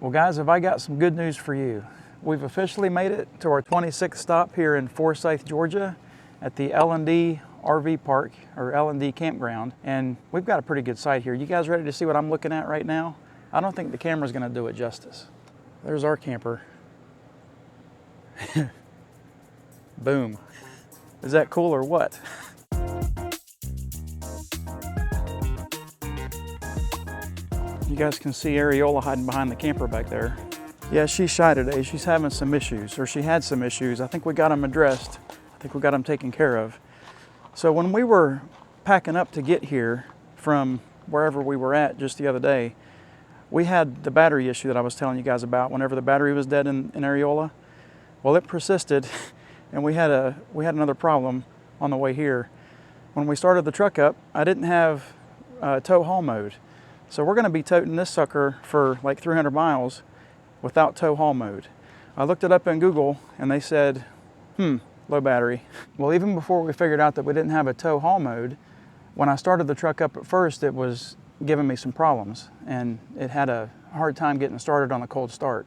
Well guys, have I got some good news for you. We've officially made it to our 26th stop here in Forsyth, Georgia at the L&D RV Park, or L&D Campground, and we've got a pretty good site here. You guys ready to see what I'm looking at right now? I don't think the camera's gonna do it justice. There's our camper. Boom. Is that cool or what? You guys can see Areola hiding behind the camper back there. Yeah, she's shy today. She's having some issues, or she had some issues. I think we got them addressed. I think we got them taken care of. So when we were packing up to get here from wherever we were at just the other day, we had the battery issue that I was telling you guys about whenever the battery was dead in Areola. Well, it persisted, and we had another problem on the way here. When we started the truck up, I didn't have tow haul mode. So we're gonna be toting this sucker for like 300 miles without tow haul mode. I looked it up in Google and they said, low battery. Well, even before we figured out that we didn't have a tow haul mode, when I started the truck up at first, it was giving me some problems and it had a hard time getting started on a cold start.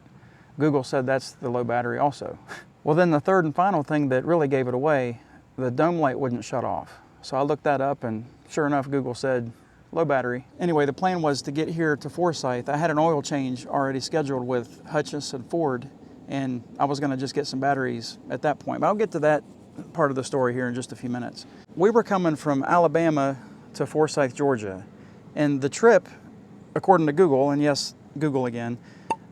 Google said that's the low battery also. Well, then the third and final thing that really gave it away, the dome light wouldn't shut off. So I looked that up and sure enough, Google said, low battery. Anyway, the plan was to get here to Forsyth. I had an oil change already scheduled with Hutchinson Ford, and I was gonna just get some batteries at that point. But I'll get to that part of the story here in just a few minutes. We were coming from Alabama to Forsyth, Georgia. And the trip, according to Google, and yes, Google again,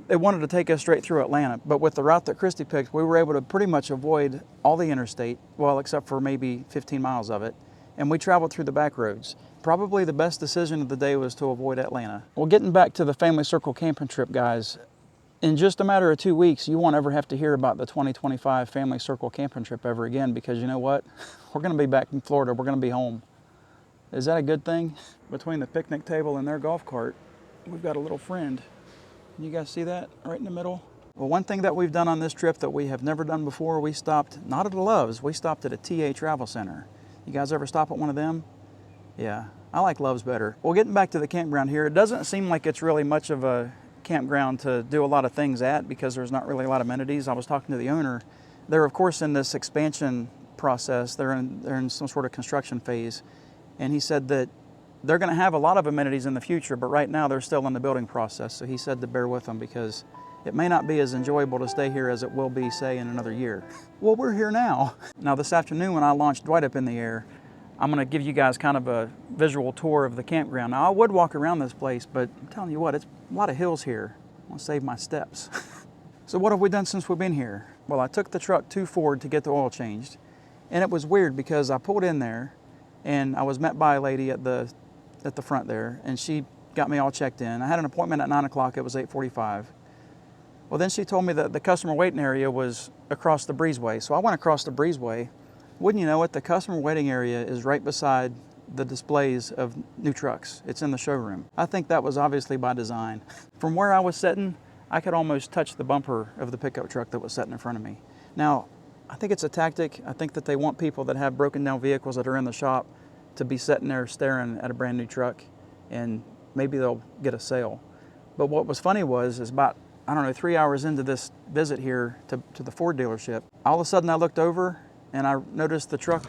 they wanted to take us straight through Atlanta. But with the route that Christy picked, we were able to pretty much avoid all the interstate, well, except for maybe 15 miles of it. And we traveled through the back roads. Probably the best decision of the day was to avoid Atlanta. Well, getting back to the Family Circle camping trip, guys, in just a matter of 2 weeks, you won't ever have to hear about the 2025 Family Circle camping trip ever again, because you know what? We're gonna be back in Florida, we're gonna be home. Is that a good thing? Between the picnic table and their golf cart, we've got a little friend. Can you guys see that right in the middle? Well, one thing that we've done on this trip that we have never done before, we stopped, not at a Love's, we stopped at a TA Travel Center. You guys ever stop at one of them? Yeah, I like Love's better. Well, getting back to the campground here, it doesn't seem like it's really much of a campground to do a lot of things at because there's not really a lot of amenities. I was talking to the owner. They're of course in this expansion process. They're in some sort of construction phase. And he said that they're gonna have a lot of amenities in the future, but right now they're still in the building process. So he said to bear with them because it may not be as enjoyable to stay here as it will be, say, in another year. Well, we're here now. Now this afternoon when I launched Dwight up in the air, I'm gonna give you guys kind of a visual tour of the campground. Now I would walk around this place, but I'm telling you what, it's a lot of hills here. I wanna save my steps. So what have we done since we've been here? Well, I took the truck to Ford to get the oil changed. And it was weird because I pulled in there and I was met by a lady at the front there, and she got me all checked in. I had an appointment at 9 o'clock, it was 8:45. Well, then she told me that the customer waiting area was across the breezeway. So I went across the breezeway. Wouldn't you know it, the customer waiting area is right beside the displays of new trucks. It's in the showroom. I think that was obviously by design. From where I was sitting, I could almost touch the bumper of the pickup truck that was sitting in front of me. Now, I think it's a tactic. I think that they want people that have broken down vehicles that are in the shop to be sitting there staring at a brand new truck, and maybe they'll get a sale. But what was funny is about, I don't know, 3 hours into this visit here to the Ford dealership, all of a sudden I looked over and I noticed the truck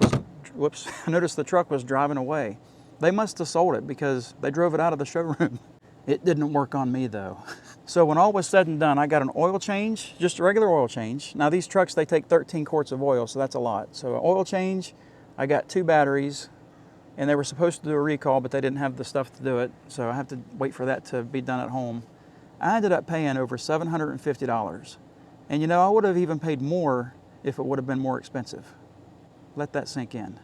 was driving away. They must have sold it because they drove it out of the showroom. It didn't work on me though. So when all was said and done, I got an oil change, just a regular oil change. Now these trucks, they take 13 quarts of oil, so that's a lot. So an oil change, I got 2 batteries, and they were supposed to do a recall, but they didn't have the stuff to do it. So I have to wait for that to be done at home. I ended up paying over $750. And you know, I would have even paid more if it would have been more expensive. Let that sink in.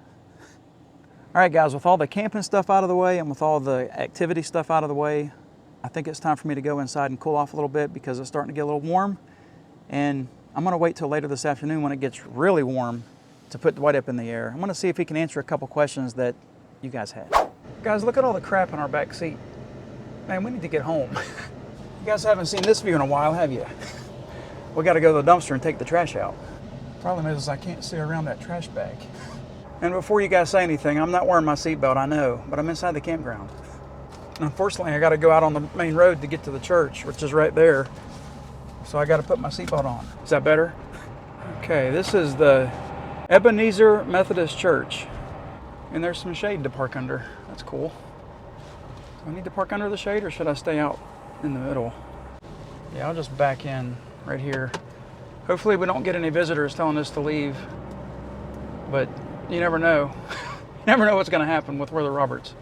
All right, guys, with all the camping stuff out of the way and with all the activity stuff out of the way, I think it's time for me to go inside and cool off a little bit because it's starting to get a little warm. And I'm gonna wait till later this afternoon when it gets really warm to put Dwight up in the air. I'm gonna see if he can answer a couple questions that you guys had. Guys, look at all the crap in our back seat. Man, we need to get home. You guys haven't seen this view in a while, have you? We gotta go to the dumpster and take the trash out. Problem is I can't see around that trash bag. And before you guys say anything, I'm not wearing my seatbelt, I know, but I'm inside the campground. And unfortunately, I gotta go out on the main road to get to the church, which is right there. so I got to put my seatbelt on. Is that better? Okay, this is the Ebenezer Methodist Church. And there's some shade to park under. That's cool. Do I need to park under the shade or should I stay out in the middle? Yeah, I'll just back in right here. Hopefully we don't get any visitors telling us to leave. But you never know. You never know what's going to happen with Worther Roberts.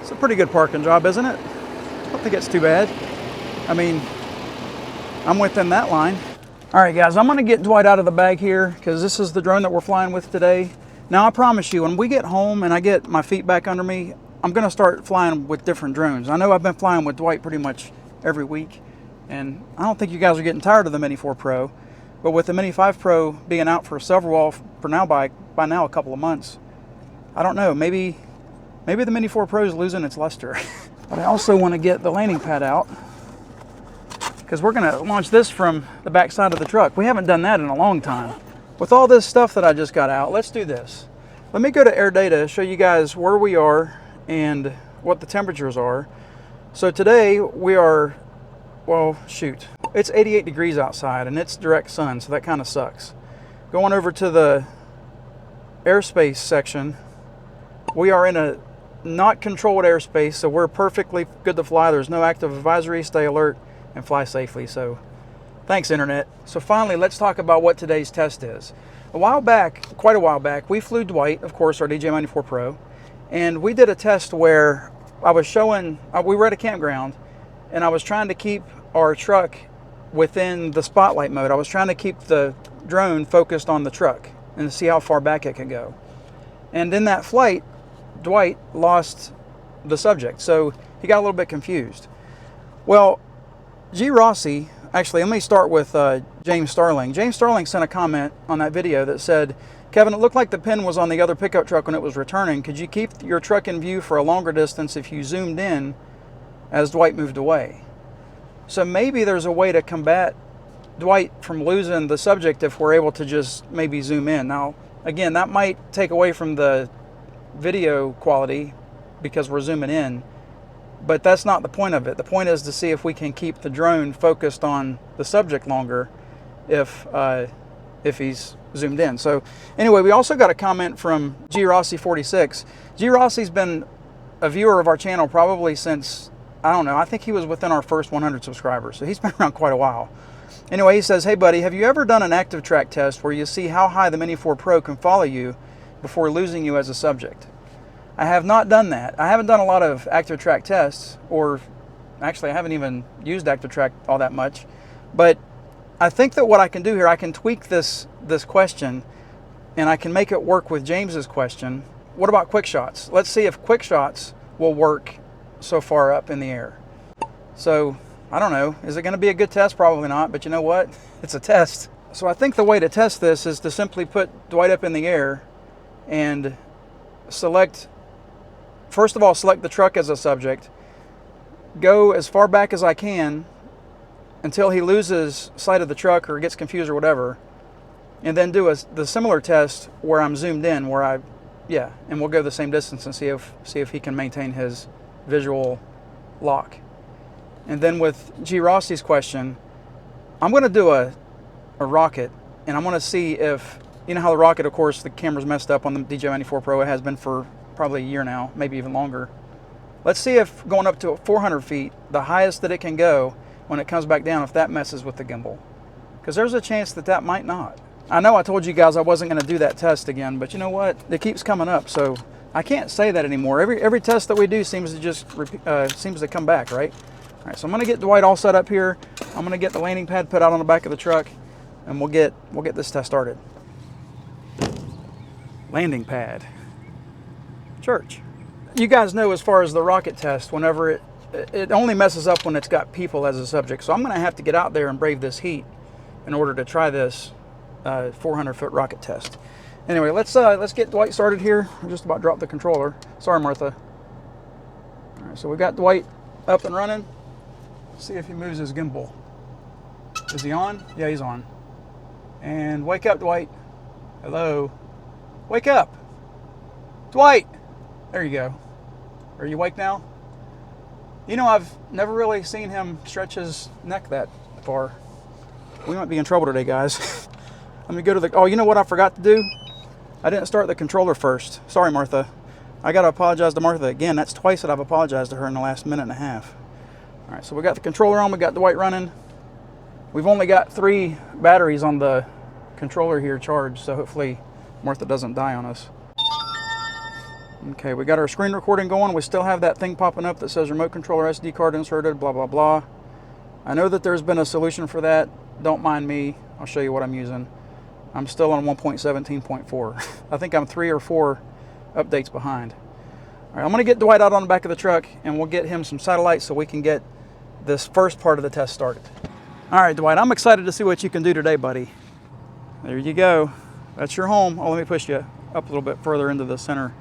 It's a pretty good parking job, isn't it? I don't think it's too bad. I mean, I'm within that line. All right, guys, I'm going to get Dwight out of the bag here because this is the drone that we're flying with today. Now, I promise you, when we get home and I get my feet back under me, I'm going to start flying with different drones. I know I've been flying with Dwight pretty much every week, and I don't think you guys are getting tired of the Mini 4 Pro. But with the Mini 5 Pro being out for several, by now a couple of months, I don't know, maybe the Mini 4 Pro is losing its luster. But I also want to get the landing pad out because we're going to launch this from the back side of the truck. We haven't done that in a long time. With all this stuff that I just got out, let's do this. Let me go to Air Data, show you guys where we are and what the temperatures are. So today we are, well, shoot, it's 88 degrees outside and it's direct sun, so that kind of sucks. Going over to the airspace section, we are in a not controlled airspace, so we're perfectly good to fly. There's no active advisory. Stay alert and fly safely. So thanks, Internet. So finally, let's talk about what today's test is. Quite a while back, we flew Dwight, of course, our DJI Mini 4 Pro, and we did a test where I was showing, we were at a campground, and I was trying to keep our truck within the spotlight mode. I was trying to keep the drone focused on the truck and see how far back it could go. And in that flight, Dwight lost the subject, so he got a little bit confused. Well, G. Rossi, actually, let me start with James Starling. James Starling sent a comment on that video that said, Kevin, it looked like the pin was on the other pickup truck when it was returning. Could you keep your truck in view for a longer distance if you zoomed in as Dwight moved away? So maybe there's a way to combat Dwight from losing the subject if we're able to just maybe zoom in. Now, again, that might take away from the video quality because we're zooming in, but that's not the point of it. The point is to see if we can keep the drone focused on the subject longer if he's zoomed in. So anyway, we also got a comment from G. Rossi 46. G. Rossi's been a viewer of our channel probably since, I don't know, I think he was within our first 100 subscribers, so he's been around quite a while. Anyway, he says, hey buddy, have you ever done an active track test where you see how high the Mini 4 Pro can follow you before losing you as a subject? I have not done that. I haven't done a lot of active track tests, or actually I haven't even used active track all that much, but I think that what I can do here, I can tweak this question and I can make it work with James's question. What about quick shots? Let's see if quick shots will work so far up in the air. So I don't know, is it going to be a good test? Probably not, but you know what? It's a test. So I think the way to test this is to simply put Dwight up in the air and first of all, select the truck as a subject, go as far back as I can until he loses sight of the truck or gets confused or whatever, and then do the similar test where I'm zoomed in, and we'll go the same distance and see if he can maintain his visual lock. And then with G. Rossi's question, I'm going to do a rocket, and I'm going to see if, you know how the rocket, of course, the camera's messed up on the DJI Mini 4 Pro. It has been for probably a year now, maybe even longer. Let's see if going up to 400 feet, the highest that it can go when it comes back down, if that messes with the gimbal. Because there's a chance that might not. I know I told you guys I wasn't going to do that test again, but you know what? It keeps coming up, so I can't say that anymore. Every test that we do seems to just seems to come back, right? All right, so I'm going to get Dwight all set up here. I'm going to get the landing pad put out on the back of the truck, and we'll get this test started. Landing pad. Church. You guys know, as far as the rocket test, whenever it only messes up when it's got people as a subject. So I'm going to have to get out there and brave this heat in order to try this 400-foot rocket test. Anyway, let's get Dwight started here. I just about dropped the controller. Sorry, Martha. All right, so we got Dwight up and running. Let's see if he moves his gimbal. Is he on? Yeah, he's on. And wake up, Dwight. Hello. Wake up. Dwight. There you go. Are you awake now? You know, I've never really seen him stretch his neck that far. We might be in trouble today, guys. Let me go to the, oh, you know what I forgot to do? I didn't start the controller first. Sorry, Martha. I gotta apologize to Martha again. That's twice that I've apologized to her in the last minute and a half. All right, so we got the controller on, we got Dwight running. We've only got 3 batteries on the controller here charged, so hopefully Martha doesn't die on us. Okay, we got our screen recording going. We still have that thing popping up that says remote controller SD card inserted, blah, blah, blah. I know that there's been a solution for that. Don't mind me. I'll show you what I'm using. I'm still on 1.17.4. I think I'm 3 or 4 updates behind. All right, I'm gonna get Dwight out on the back of the truck and we'll get him some satellites so we can get this first part of the test started. All right, Dwight, I'm excited to see what you can do today, buddy. There you go. That's your home. Oh, let me push you up a little bit further into the center.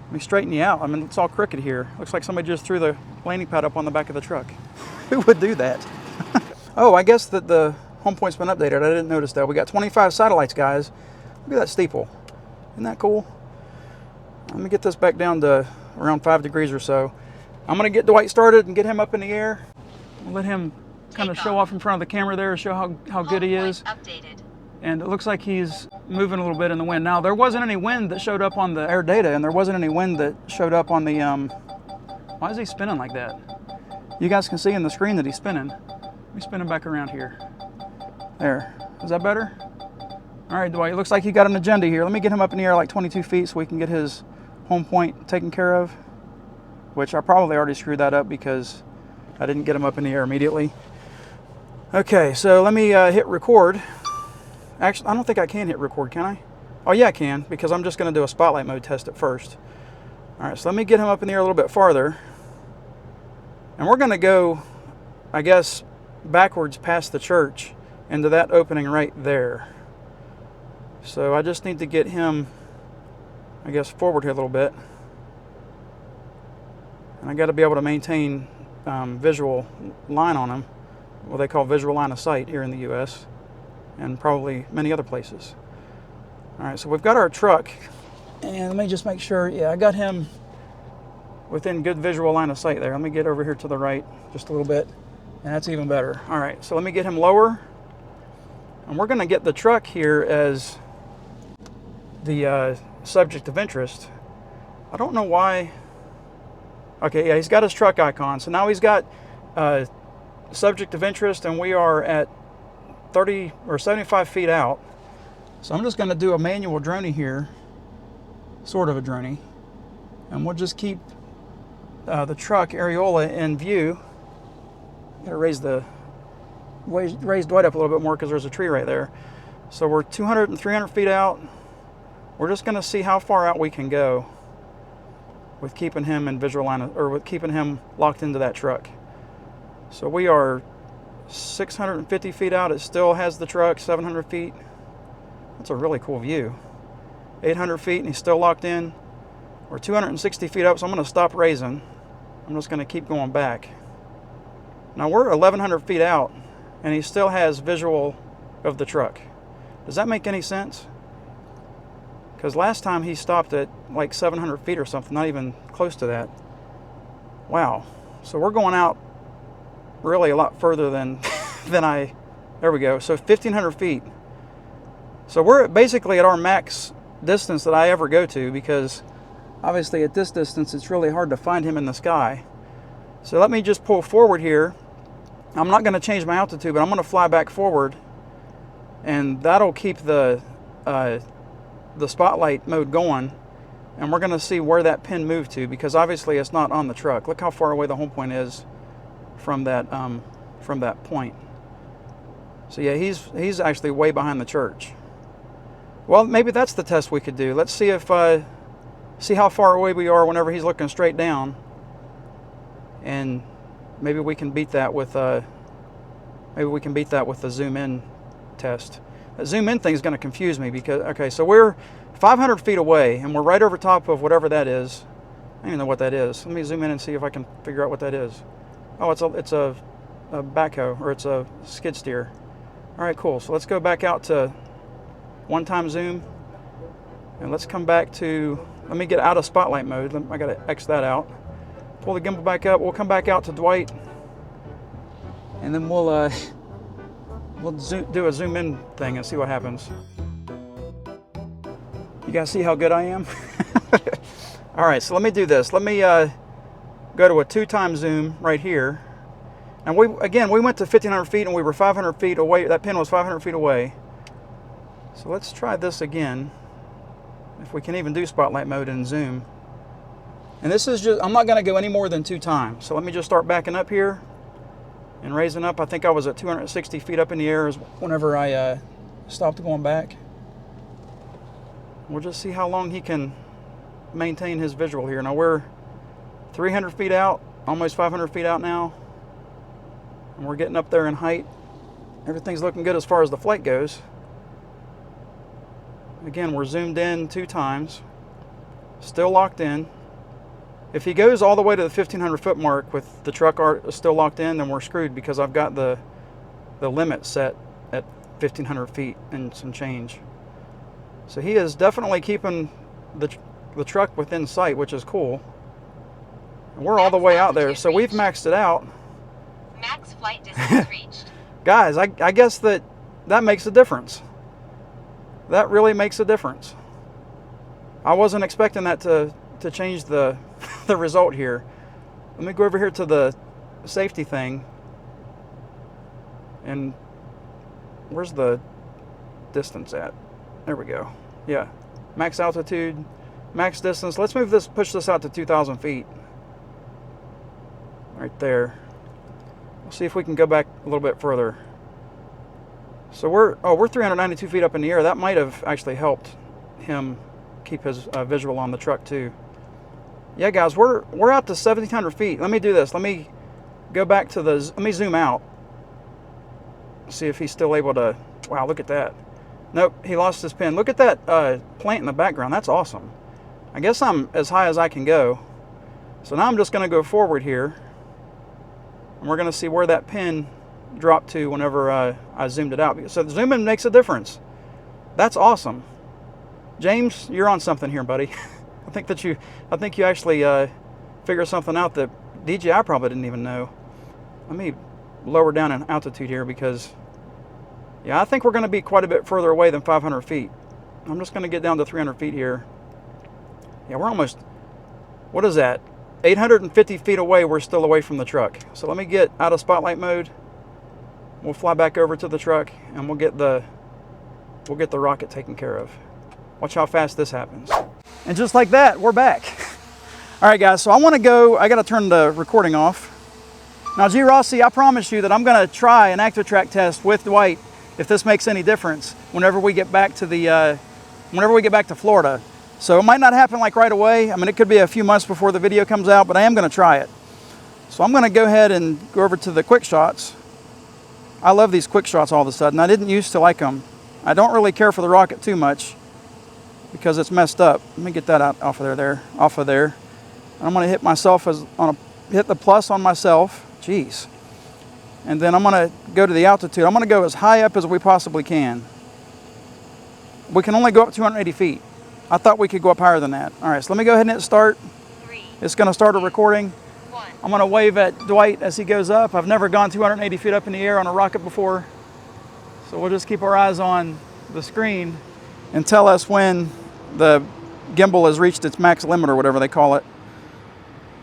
Let me straighten you out. I mean, it's all crooked here. Looks like somebody just threw the landing pad up on the back of the truck. Who would do that? Oh, I guess that the home point's been updated. I didn't notice that. We got 25 satellites, guys. Look at that steeple. Isn't that cool? Let me get this back down to around 5 degrees or so. I'm gonna get Dwight started and get him up in the air. We'll let him kind of show off in front of the camera there, show how good he is. Updated. And it looks like he's moving a little bit in the wind. Now, there wasn't any wind that showed up on the air data, and there wasn't any wind that showed up on the, why is he spinning like that? You guys can see in the screen that he's spinning. Let me spin him back around here. There, is that better? All right, Dwight, it looks like you got an agenda here. Let me get him up in the air like 22 feet so we can get his home point taken care of, which I probably already screwed that up because I didn't get him up in the air immediately. Okay, so let me hit record. Actually, I don't think I can hit record, can I? Oh yeah, I can, because I'm just gonna do a spotlight mode test at first. All right, so let me get him up in the air a little bit farther. And we're gonna go, I guess, backwards past the church into that opening right there. So I just need to get him, I guess, forward here a little bit. And I gotta be able to maintain visual line on him, what they call visual line of sight here in the US. And probably many other places. All right, so we've got our truck, and let me just make sure, yeah, I got him within good visual line of sight there. Let me get over here to the right just a little bit, and that's even better. All right, so let me get him lower, and we're gonna get the truck here as the subject of interest. I don't know why. Okay, yeah, he's got his truck icon, so now he's got subject of interest, and we are at 30 or 75 feet out. So I'm just going to do a manual droney here, sort of a droney, and we'll just keep the truck areola in view. Gotta raise Dwight up a little bit more because there's a tree right there. So we're 200 and 300 feet out. We're just going to see how far out we can go with keeping him in visual line or with keeping him locked into that truck. So we are 650 feet out. It still has the truck. 700 feet. That's a really cool view. 800 feet and he's still locked in. We're 260 feet up, so I'm going to stop raising. I'm just going to keep going back. Now we're 1,100 feet out and he still has visual of the truck. Does that make any sense? Because last time he stopped at like 700 feet or something, not even close to that. Wow. So we're going out really a lot further than there we go. So 1,500 feet. So we're basically at our max distance that I ever go to, because obviously at this distance it's really hard to find him in the sky. So let me just pull forward here. I'm not going to change my altitude, but I'm going to fly back forward, and that'll keep the spotlight mode going, and we're going to see where that pin moved to, because obviously it's not on the truck. Look how far away the home point is from that point. So yeah, he's actually way behind the church. Well, maybe that's the test we could do. Let's see if see how far away we are whenever he's looking straight down, and maybe we can beat that with the zoom in test. That zoom in thing is going to confuse me because, okay, so we're 500 feet away and we're right over top of whatever that is. I don't even know what that is. Let me zoom in and see if I can figure out what that is. Oh, it's a backhoe, or it's a skid steer. All right, cool. So let's go back out to one-time zoom, and let's come back to, let me get out of spotlight mode. I got to X that out. Pull the gimbal back up. We'll come back out to Dwight, and then we'll We'll do a zoom in thing and see what happens. You guys see how good I am? All right, so let me do this. Let me go to a 2x zoom right here. And we went to 1,500 feet and we were 500 feet away. That pin was 500 feet away. So let's try this again. If we can even do spotlight mode and zoom. And this is just, I'm not gonna go any more than 2 times. So let me just start backing up here and raising up. I think I was at 260 feet up in the air whenever I stopped going back. We'll just see how long he can maintain his visual here. Now we're 300 feet out, almost 500 feet out now. And we're getting up there in height. Everything's looking good as far as the flight goes. Again, we're zoomed in 2 times. Still locked in. If he goes all the way to the 1,500 foot mark with the truck still locked in, then we're screwed because I've got the limit set at 1,500 feet and some change. So he is definitely keeping the truck within sight, which is cool. And we're all the way out there, so we've maxed it out. Max flight distance reached. Guys, I guess that makes a difference. That really makes a difference. I wasn't expecting that to change the result here. Let me go over here to the safety thing. And where's the distance at? There we go. Yeah, max altitude, max distance. Let's push this out to 2,000 feet. Right there. We'll see if we can go back a little bit further. So we're 392 feet up in the air. That might have actually helped him keep his visual on the truck too. Yeah, guys, we're out to 1,700 feet. Let me do this. Let me go back to let me zoom out. See if he's still able to. Wow, look at that. Nope, he lost his pin. Look at that plant in the background. That's awesome. I guess I'm as high as I can go. So now I'm just going to go forward here. And we're going to see where that pin dropped to whenever I zoomed it out. So the zoom in makes a difference. That's awesome. James, you're on something here, buddy. I think you actually figured something out that DJI probably didn't even know. Let me lower down in altitude here because, yeah, I think we're going to be quite a bit further away than 500 feet. I'm just going to get down to 300 feet here. Yeah, we're almost, what is that? 850 feet away, we're still away from the truck. So let me get out of spotlight mode. We'll fly back over to the truck and we'll get the rocket taken care of. Watch how fast this happens. And just like that, we're back. All right, guys, so I got to turn the recording off. Now, G. Rossi, I promise you that I'm going to try an active track test with Dwight if this makes any difference whenever we get back to Florida. So it might not happen like right away. I mean, it could be a few months before the video comes out, but I am going to try it. So I'm going to go ahead and go over to the quick shots. I love these quick shots all of a sudden. I didn't used to like them. I don't really care for the rocket too much because it's messed up. Let me get that out off of there. I'm going to hit myself hit the plus on myself. Jeez. And then I'm going to go to the altitude. I'm going to go as high up as we possibly can. We can only go up 280 feet. I thought we could go up higher than that. All right, so let me go ahead and hit start. It's going to start a recording. I'm going to wave at Dwight as he goes up. I've never gone 280 feet up in the air on a rocket before. So we'll just keep our eyes on the screen and tell us when the gimbal has reached its max limit or whatever they call it.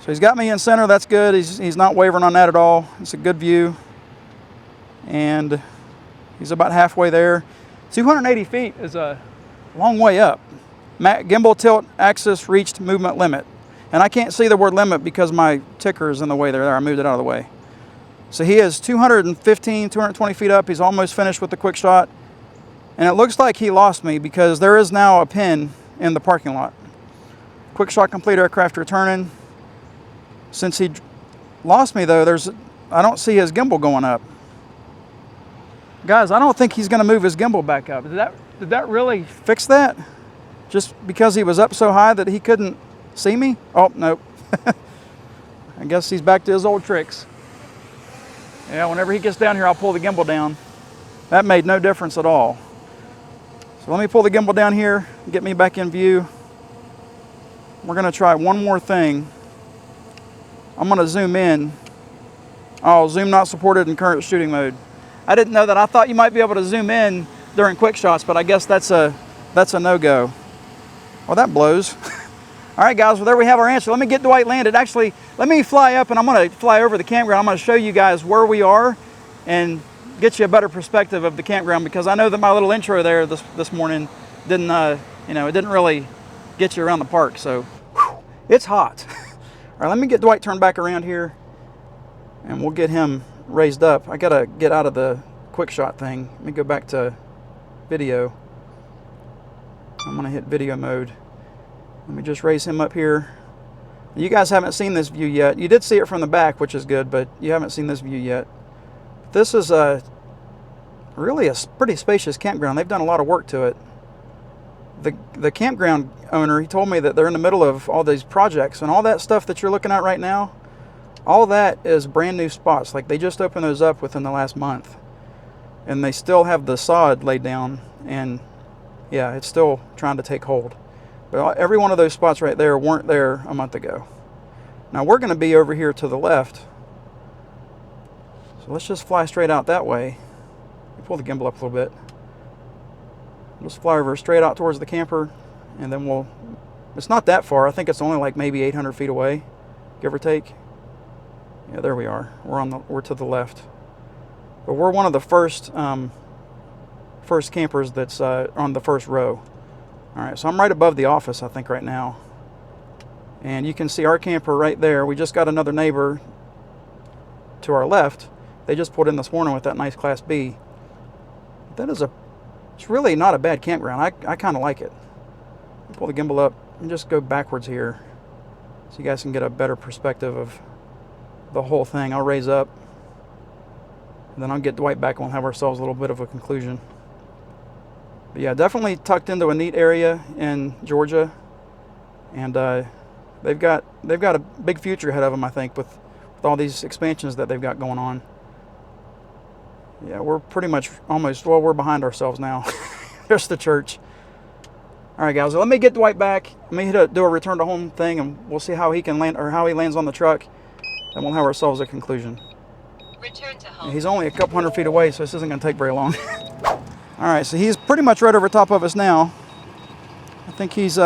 So he's got me in center. That's good. He's not wavering on that at all. It's a good view. And he's about halfway there. 280 feet is a long way up. Gimbal tilt axis reached movement limit. And I can't see the word limit because my ticker is in the way there. I moved it out of the way. So he is 215, 220 feet up. He's almost finished with the quick shot. And it looks like he lost me because there is now a pin in the parking lot. Quick shot complete, aircraft returning. Since he lost me though, I don't see his gimbal going up. Guys, I don't think he's going to move his gimbal back up. Did that really fix that? Just because he was up so high that he couldn't see me? Oh, nope. I guess he's back to his old tricks. Yeah, whenever he gets down here, I'll pull the gimbal down. That made no difference at all. So let me pull the gimbal down here, get me back in view. We're going to try one more thing. I'm going to zoom in. Oh, zoom not supported in current shooting mode. I didn't know that. I thought you might be able to zoom in during quick shots, but I guess that's a no-go. Well, that blows. All right, guys, well, there we have our answer. Let me get Dwight landed. Actually, let me fly up, and I'm going to fly over the campground. I'm going to show you guys where we are and get you a better perspective of the campground, because I know that my little intro there this morning didn't, you know, it didn't really get you around the park. So, whew, it's hot. All right, let me get Dwight turned back around here, and we'll get him raised up. I got to get out of the quick shot thing. Let me go back to video. I'm going to hit video mode. Let me just raise him up here. You guys haven't seen this view yet. You did see it from the back, which is good, but you haven't seen this view yet. This is really a pretty spacious campground. They've done a lot of work to it. The campground owner, he told me that they're in the middle of all these projects, and all that stuff that you're looking at right now, all that is brand new spots. Like, they just opened those up within the last month, and they still have the sod laid down, and yeah, it's still trying to take hold. But every one of those spots right there weren't there a month ago. Now we're going to be over here to the left. So let's just fly straight out that way. Pull the gimbal up a little bit. Let's fly over straight out towards the camper, and then we'll, it's not that far. I think it's only like maybe 800 feet away, give or take. Yeah, there we are. We're to the left. But we're one of the first campers that's on the first row. All right, so I'm right above the office, I think, right now. And you can see our camper right there. We just got another neighbor to our left. They just pulled in this morning with that nice Class B. That is it's really not a bad campground. I kind of like it. Pull the gimbal up and just go backwards here so you guys can get a better perspective of the whole thing. I'll raise up, and then I'll get Dwight back and we'll have ourselves a little bit of a conclusion. But yeah, definitely tucked into a neat area in Georgia, and they've got a big future ahead of them, I think, with all these expansions that they've got going on. Yeah, we're pretty much almost, well, we're behind ourselves now. There's the church. All right, guys, let me get Dwight back. Let me do a return to home thing, and we'll see how he can land, or how he lands on the truck, and we'll have ourselves a conclusion. Return to home. He's only a couple hundred feet away, so this isn't going to take very long. All right, so he's pretty much right over top of us now. I think he's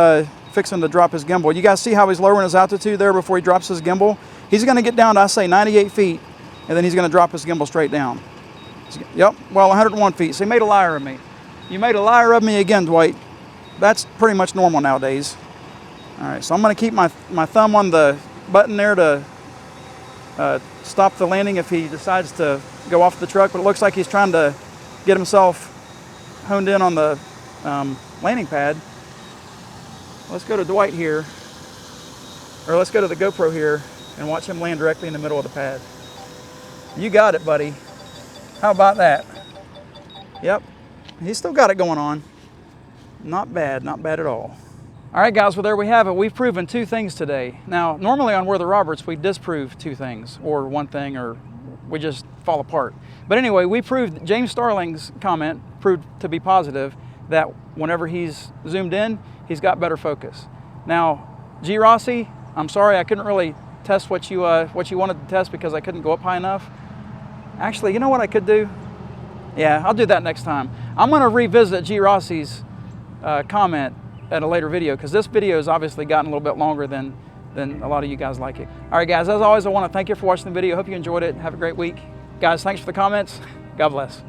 fixing to drop his gimbal. You guys see how he's lowering his altitude there before he drops his gimbal? He's going to get down to, I say, 98 feet, and then he's going to drop his gimbal straight down. Yep, well, 101 feet. So he made a liar of me. You made a liar of me again, Dwight. That's pretty much normal nowadays. All right, so I'm going to keep my thumb on the button there to stop the landing if he decides to go off the truck, but it looks like he's trying to get himself honed in on the landing pad. Let's go to Dwight here, or let's go to the GoPro here and watch him land directly in the middle of the pad. You got it, buddy. How about that? Yep, he's still got it going on. Not bad at all. All right, guys, well, there we have it. We've proven two things today. Now, normally on We're the Roberts, we disprove two things, or one thing, or we just fall apart. But anyway, we proved, James Starling's comment proved to be positive, that whenever he's zoomed in, he's got better focus. Now, G. Rossi, I'm sorry I couldn't really test what you wanted to test because I couldn't go up high enough. Actually, you know what I could do? Yeah, I'll do that next time. I'm going to revisit G. Rossi's comment at a later video, because this video has obviously gotten a little bit longer than a lot of you guys like it. All right, guys, as always, I want to thank you for watching the video. Hope you enjoyed it. Have a great week. Guys, thanks for the comments. God bless.